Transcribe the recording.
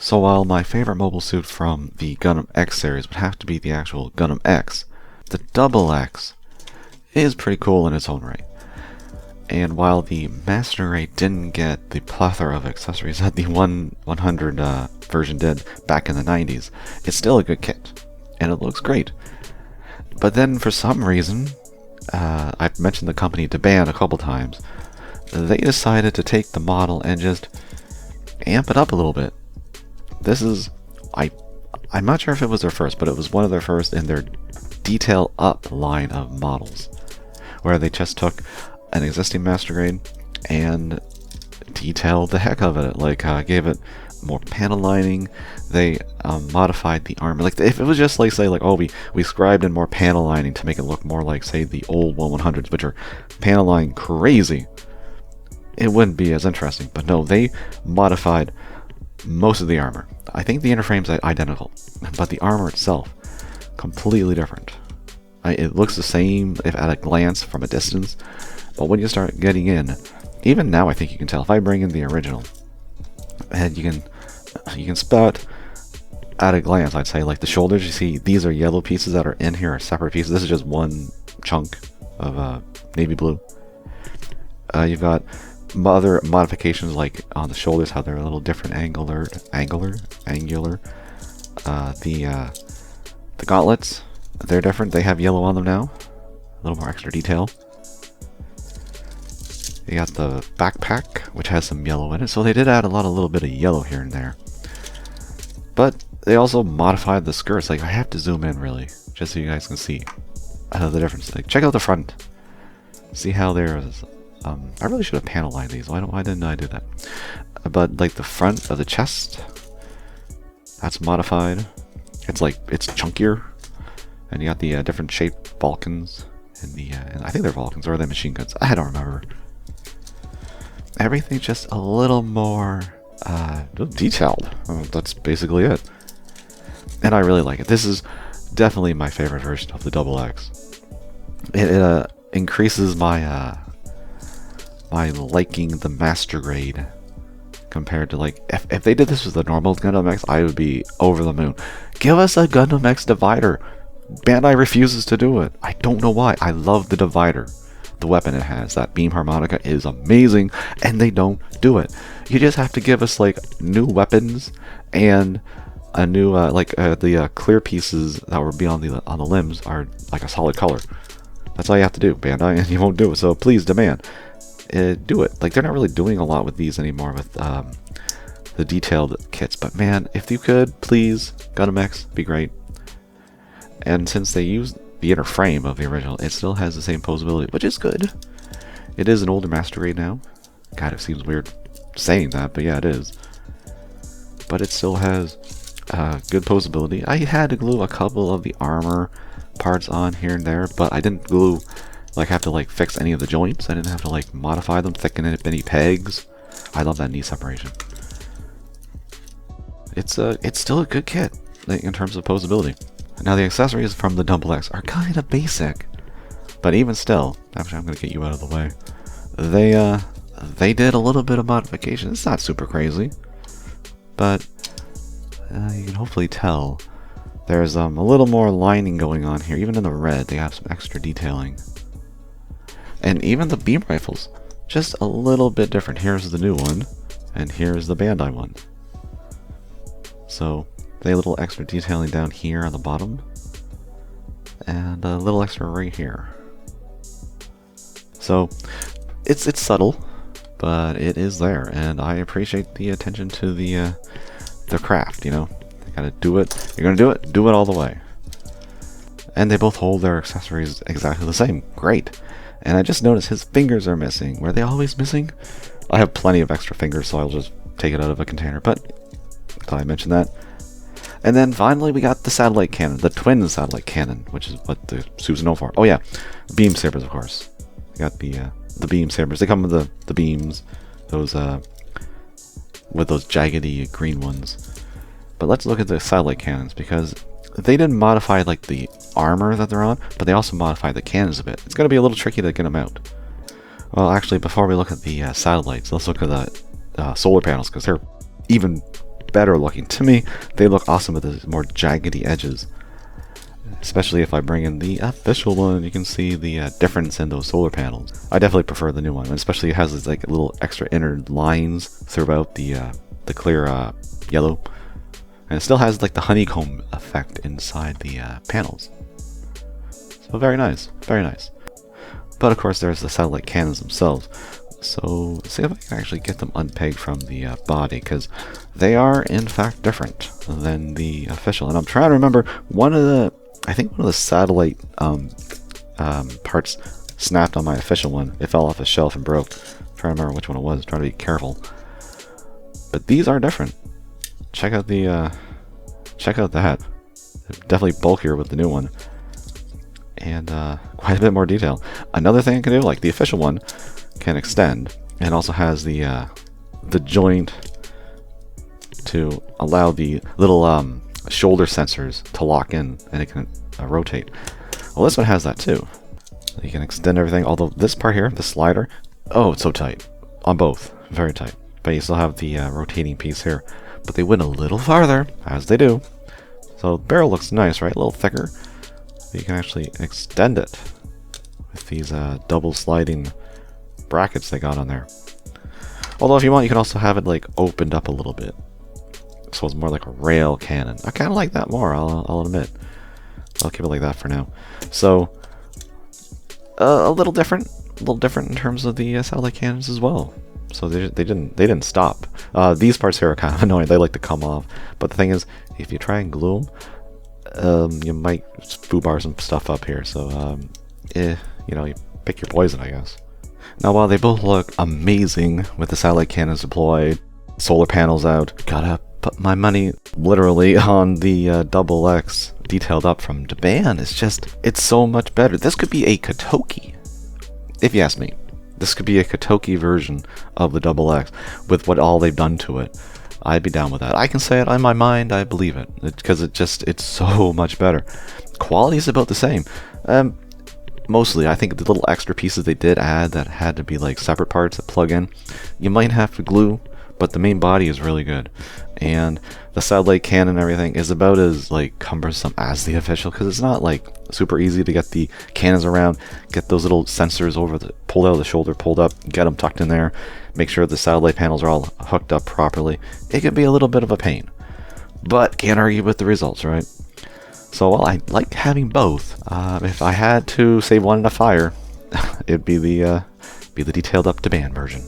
So while my favorite mobile suit from the Gundam X series would have to be the actual Gundam X, the Double X is pretty cool in its own right. And while the Master Race didn't get the plethora of accessories that the 100 version did back in the 90s, it's still a good kit, and it looks great. But then for some reason, I've mentioned the company Daban a couple times, they decided to take the model and just amp it up a little bit. This is, I'm not sure if it was their first, but it was one of their first in their detail up line of models, where they just took an existing Master Grade and detailed the heck of it, like gave it more panel lining. They modified the armor. Like if it was just like say like, oh, we scribed in more panel lining to make it look more like say the old 100s, which are panel lining crazy, it wouldn't be as interesting. But no, they modified most of the armor. I think the inner frame's identical, but the armor itself completely different. It looks the same if at a glance from a distance, but when you start getting in, even now I think you can tell. If I bring in the original, and you can spot at a glance, I'd say like the shoulders. You see these are yellow pieces that are in here are separate pieces. This is just one chunk of navy blue. You've got other modifications like on the shoulders, how they're a little different angular. The gauntlets, they're different. They have yellow on them now, a little more extra detail. You got the backpack, which has some yellow in it, so they did add a little bit of yellow here and there. But they also modified the skirts. Like I have to zoom in really, just so you guys can see the difference. Like check out the front, see how there's. I really should have panel lined these. Why didn't I do that? But like the front of the chest, that's modified. It's chunkier, and you got the different shaped Balkans and and I think they're Balkans or are they machine guns? I don't remember. Everything's just a little more detailed. That's basically it, and I really like it. This is definitely my favorite version of the Double X. It increases my my liking the Master Grade compared to like if they did this with the normal Gundam X, I would be over the moon. Give us a Gundam X divider. Bandai refuses to do it. I don't know why. I love the divider. The weapon it has, that beam harmonica, is amazing, and they don't do it. You just have to give us like new weapons and a new the clear pieces that would be on the limbs are like a solid color. That's all you have to do, Bandai, and you won't do it. So please demand. Do it. Like they're not really doing a lot with these anymore with the detailed kits, but man, if you could please, Gundam X be great. And since they used the inner frame of the original, it still has the same posability, which is good. It is an older Master Grade now. God, it seems weird saying that, but yeah, it is. But it still has good posability. I had to glue a couple of the armor parts on here and there, but I didn't glue have to fix any of the joints. I didn't have to modify them, thicken it, any pegs. I love that knee separation. It's still a good kit in terms of posability. Now the accessories from the Double X are kind of basic, but even still, actually I'm gonna get you out of the way. They did a little bit of modification. It's not super crazy, but you can hopefully tell there's a little more lining going on here. Even in the red, they have some extra detailing. And even the beam rifles, just a little bit different. Here's the new one, and here's the Bandai one. So they have a little extra detailing down here on the bottom, and a little extra right here. So it's subtle, but it is there, and I appreciate the attention to the craft. You know, you gotta do it. You're gonna do it all the way. And they both hold their accessories exactly the same. Great. And I just noticed his fingers are missing. Were they always missing? I have plenty of extra fingers, so I'll just take it out of a container, but thought I mentioned that. And then finally we got the satellite cannon, the twin satellite cannon, which is what the suit's known for. Oh yeah, beam sabers, of course. We got the beam sabers. They come with the beams, those with those jaggedy green ones. But let's look at the satellite cannons, because they didn't modify the armor that they're on, but they also modified the cannons a bit. It's going to be a little tricky to get them out. Well, actually, before we look at the satellites, let's look at the solar panels, because they're even better looking. To me, they look awesome with the more jaggedy edges. Especially if I bring in the official one, you can see the difference in those solar panels. I definitely prefer the new one, especially it has this, like, little extra inner lines throughout the clear yellow, and it still has like the honeycomb effect inside the panels. So very nice, very nice. But of course, there's the satellite cannons themselves. So let's see if I can actually get them unpegged from the body, because they are in fact different than the official. And I'm trying to remember I think one of the satellite parts snapped on my official one. It fell off a shelf and broke. I'm trying to remember which one it was. I'm trying to be careful. But these are different. Check out that. Definitely bulkier with the new one, and quite a bit more detail. Another thing I can do, like the official one, can extend, and also has the joint to allow the little shoulder sensors to lock in, and it can rotate. Well, this one has that too. You can extend everything, although this part here, the slider, oh, it's so tight. On both, very tight. But you still have the rotating piece here. But they went a little farther, as they do. So the barrel looks nice, right? A little thicker. But you can actually extend it with these double sliding brackets they got on there. Although if you want, you can also have it like opened up a little bit. So it's more like a rail cannon. I kind of like that more, I'll admit. I'll keep it like that for now. So a little different in terms of the satellite cannons as well. So they didn't stop. These parts here are kind of annoying. They like to come off. But the thing is, if you try and glue them, you might foobar some stuff up here. So you know, you pick your poison, I guess. Now, while they both look amazing with the satellite cannons deployed, solar panels out, gotta put my money literally on the Double X detailed up from Daban. It's so much better. This could be a Kotoki, if you ask me. This could be a Kotoki version of the Double X with what all they've done to it. I'd be down with that. I can say it in my mind, I believe it, because it's so much better. Quality is about the same. Mostly, I think the little extra pieces they did add that had to be like separate parts that plug in, you might have to glue, but the main body is really good. And the satellite cannon and everything is about as like cumbersome as the official, because it's not like super easy to get the cannons around, get those little sensors pulled out of the shoulder, pulled up, get them tucked in there, make sure the satellite panels are all hooked up properly. It can be a little bit of a pain, but can't argue with the results, right? So, well, I like having both. If I had to save one in a fire, it'd be the detailed up Daban version.